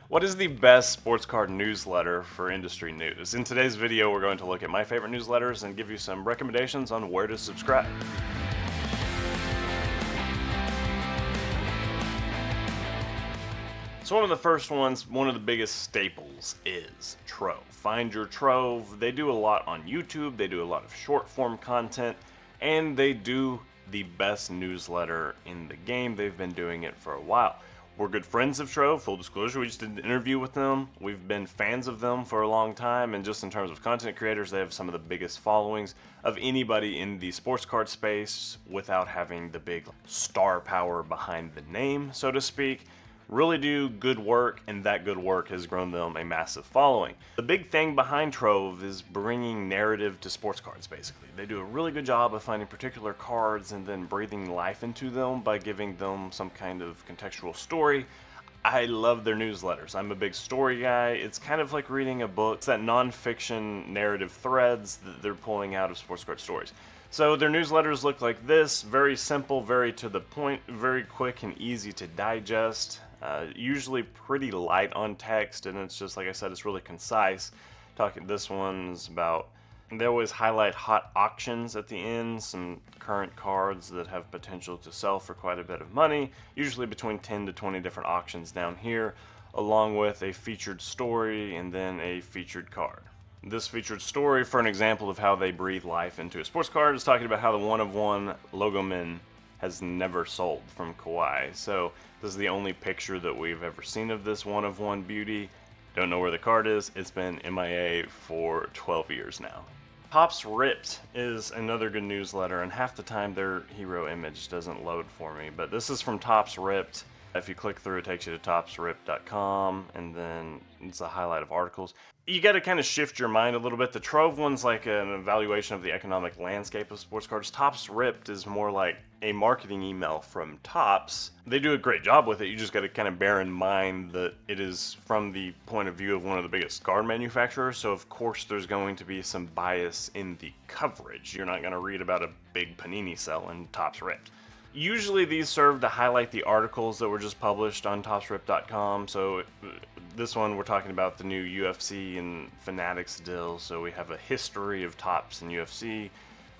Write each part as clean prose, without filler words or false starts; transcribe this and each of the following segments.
What is the best sports card newsletter for industry news? In today's video, we're going to look at my favorite newsletters and give you some recommendations on where to subscribe. So one of the first ones, one of the biggest staples is Trove. Find Your Trove. They do a lot on YouTube, they do a lot of short form content, and they do the best newsletter in the game. They've been doing it for a while. We're good friends of Trove, full disclosure. We just did an interview with them. We've been fans of them for a long time, and just in terms of content creators, they have some of the biggest followings of anybody in the sports card space without having the big star power behind the name, so to speak. Really do good work, and that good work has grown them a massive following. The big thing behind Trove is bringing narrative to sports cards, basically. They do a really good job of finding particular cards and then breathing life into them by giving them some kind of contextual story. I love their newsletters. I'm a big story guy. It's kind of like reading a book. It's that non-fiction narrative threads that they're pulling out of sports card stories. So their newsletters look like this, very simple, very to the point, very quick and easy to digest. Usually pretty light on text, and it's just, like I said, it's really concise. This one's about, they always highlight hot auctions at the end, some current cards that have potential to sell for quite a bit of money, usually between 10 to 20 different auctions down here, along with a featured story and then a featured card. This featured story, for an example of how they breathe life into a sports card, is talking about how the one-of-one Logo Men has never sold from Kawhi. So this is the only picture that we've ever seen of this one-of-one beauty. Don't know where the card is. It's been MIA for 12 years now. Topps Ripped is another good newsletter, and half the time their hero image doesn't load for me. But this is from Topps Ripped. If you click through, it takes you to toppsripped.com, and then it's a highlight of articles. You got to kind of shift your mind a little bit. The Trove one's like an evaluation of the economic landscape of sports cards. Topps Ripped is more like a marketing email from Topps. They do a great job with it. You just got to kind of bear in mind that it is from the point of view of one of the biggest card manufacturers. So of course there's going to be some bias in the coverage. You're not going to read about a big Panini sell in Topps Ripped. Usually these serve to highlight the articles that were just published on toppsripped.com. So this one, we're talking about the new UFC and Fanatics deal. So we have a history of Topps and UFC.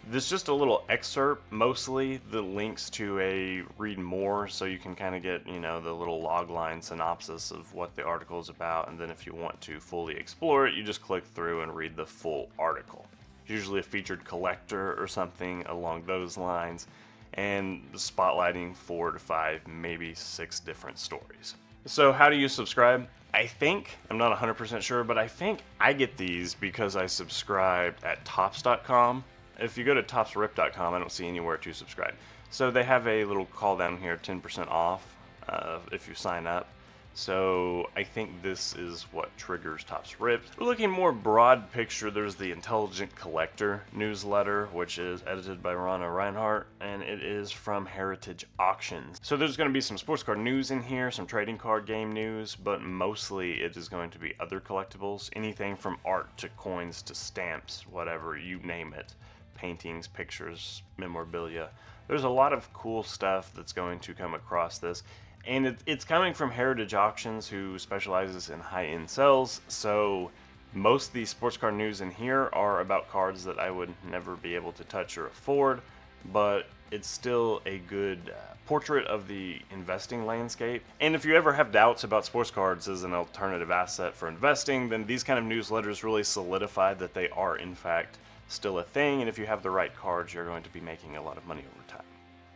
This is just a little excerpt, mostly the links to a read more, so you can kind of get, the little logline synopsis of what the article is about. And then if you want to fully explore it, you just click through and read the full article. Usually a featured collector or something along those lines, and spotlighting 4 to 5, maybe 6 different stories. So how do you subscribe? I'm not 100% sure, but I think I get these because I subscribed at Topps.com. If you go to toppsrip.com, I don't see anywhere to subscribe. So they have a little call down here, 10% off if you sign up. So I think this is what triggers Topps Ripped. We're looking more broad picture. There's the Intelligent Collector newsletter, which is edited by Rana Reinhardt, and it is from Heritage Auctions. So there's going to be some sports card news in here, some trading card game news, but mostly it is going to be other collectibles, anything from art to coins to stamps, whatever, you name it. Paintings, pictures, memorabilia. There's a lot of cool stuff that's going to come across this. And it's coming from Heritage Auctions, who specializes in high-end sales. So most of the sports card news in here are about cards that I would never be able to touch or afford. But it's still a good portrait of the investing landscape. And if you ever have doubts about sports cards as an alternative asset for investing, then these kind of newsletters really solidify that they are, in fact, still a thing. And if you have the right cards, you're going to be making a lot of money over time.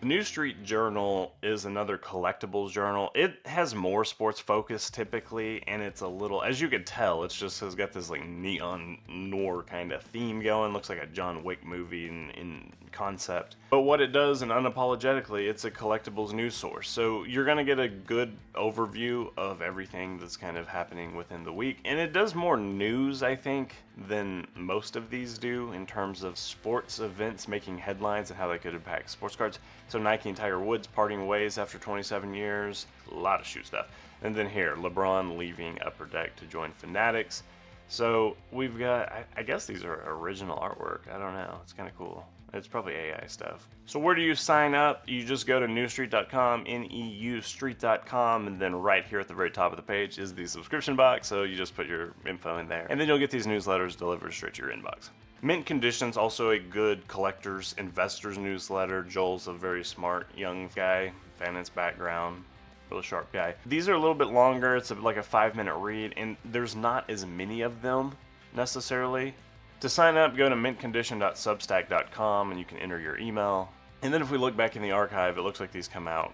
The New Street Journal is another collectibles journal. It has more sports focus typically, and it's a little, as you can tell, it's got this like neon noir kind of theme going. Looks like a John Wick movie in concept. But what it does, and unapologetically, it's a collectibles news source. So you're going to get a good overview of everything that's kind of happening within the week. And it does more news, I think, than most of these do in terms of sports events making headlines and how they could impact sports cards. So Nike and Tiger Woods parting ways after 27 years, a lot of shoe stuff. And then here, LeBron leaving Upper Deck to join Fanatics. So we've got, I guess these are original artwork. I don't know. It's kind of cool. It's probably AI stuff. So where do you sign up? You just go to newstreet.com, neustreet.com, and then right here at the very top of the page is the subscription box, so you just put your info in there. And then you'll get these newsletters delivered straight to your inbox. Mint Condition's also a good collectors, investors newsletter. Joel's a very smart young guy, finance background, really sharp guy. These are a little bit longer. It's like a 5-minute read, and there's not as many of them necessarily. To sign up, go to mintcondition.substack.com and you can enter your email. And then if we look back in the archive, it looks like these come out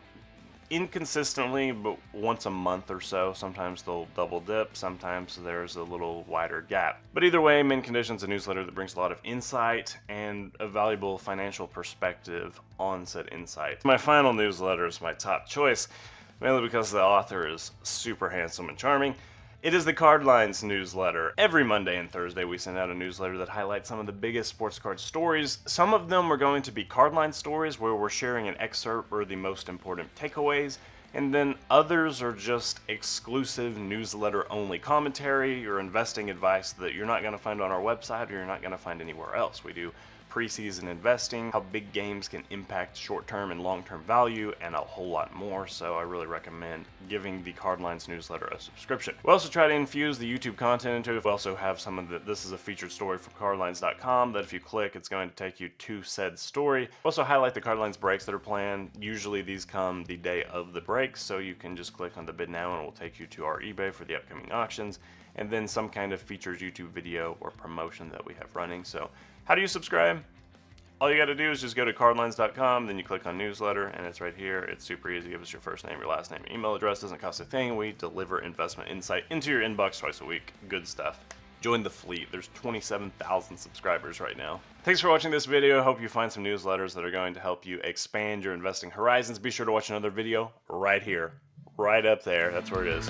inconsistently, but once a month or so. Sometimes they'll double dip, sometimes there's a little wider gap. But either way, Mint Condition's a newsletter that brings a lot of insight and a valuable financial perspective on said insight. My final newsletter is my top choice, mainly because the author is super handsome and charming. It is the Card Lines newsletter. Every Monday and Thursday we send out a newsletter that highlights some of the biggest sports card stories. Some of them are going to be Card Line stories where we're sharing an excerpt or the most important takeaways, and then others are just exclusive newsletter-only commentary or investing advice that you're not going to find on our website or you're not going to find anywhere else. We do preseason investing, how big games can impact short-term and long-term value, and a whole lot more, so I really recommend giving the Card Lines newsletter a subscription. We also try to infuse the YouTube content into it. We also have some of this is a featured story from cardlines.com that if you click, it's going to take you to said story. We also highlight the Card Lines breaks that are planned. Usually these come the day of the breaks, so you can just click on the bid now and it will take you to our eBay for the upcoming auctions, and then some kind of featured YouTube video or promotion that we have running. So how do you subscribe? All you got to do is just go to cardlines.com, then you click on newsletter, and it's right here. It's super easy. Give us your first name, your last name, your email address. Doesn't cost a thing. We deliver investment insight into your inbox twice a week. Good stuff. Join the fleet. There's 27,000 subscribers right now. Thanks for watching this video. Hope you find some newsletters that are going to help you expand your investing horizons. Be sure to watch another video right here, right up there. That's where it is.